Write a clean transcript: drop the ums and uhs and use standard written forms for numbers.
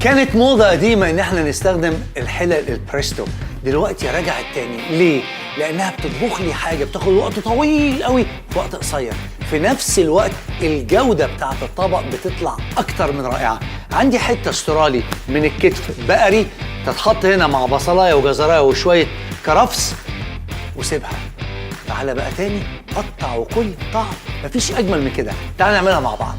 كانت موضة قديمة ان احنا نستخدم الحلل البريستو، دلوقتي رجعت تاني. ليه؟ لانها بتطبخ لي حاجة بتاخد وقت طويل قوي في وقت قصير، في نفس الوقت الجودة بتاعت الطبق بتطلع اكتر من رائعة. عندي حتة استرالي من الكتف بقري تتحط هنا مع بصلاية وجزراية وشوية كرفس وسيبها. تعالى بقى تاني قطع وكل طعم، مفيش اجمل من كده. تعالى نعملها مع بعض.